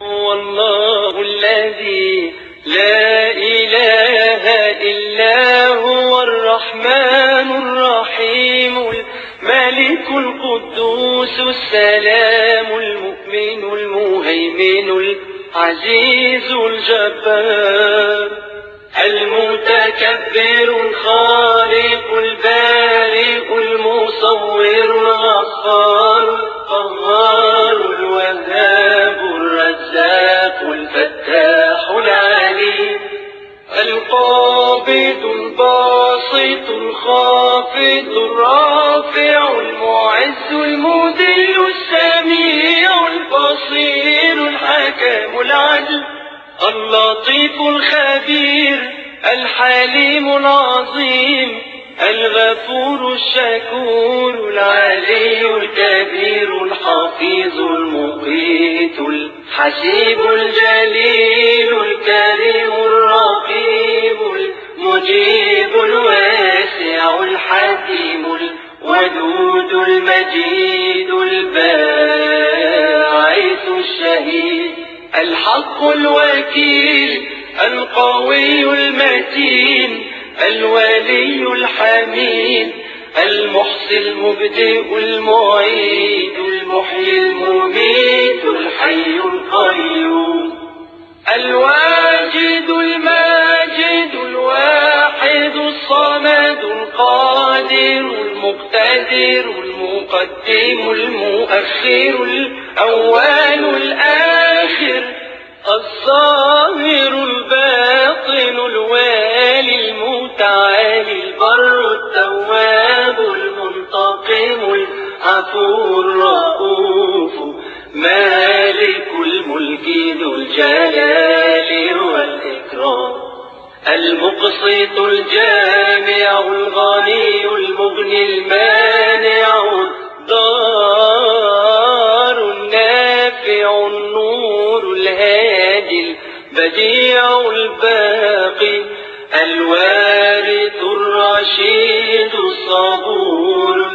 هو الله الذي لا إله إلا هو الرحمن الرحيم الملك القدوس السلام المؤمن المهيمن العزيز الجبار المتكبر الخالق البارئ المصور الغفار القهار الوهاب الرزاق الفتاح العليم القابض الباسط الخافض الرافع المعز المذل السميع البصير الحكم العدل اللطيف الخبير الحليم العظيم الغفور الشكور العلي الكبير الحفيظ المقيت الحسيب الجليل الكريم الرقيب المجيب الواسع الحكيم الودود المجيد الباعث الشهيد الحق الوكيل القوي المتين الولي الحميد المحصي المبدئ المعيد المحيي المميت الحي القيوم الواجد الماجد الواحد الصمد القادر المقتدر المقدم المؤخر الأول الآخر الظاهر الباطن الوالي المتعالي البر التواب المنتقم العفو الرؤوف مالك الملك ذو الجلال والإكرام المقسط الجامع الغني المغني المانع الضار النافع النور الهادي البديع الباقي الوارث الرشيد الصبور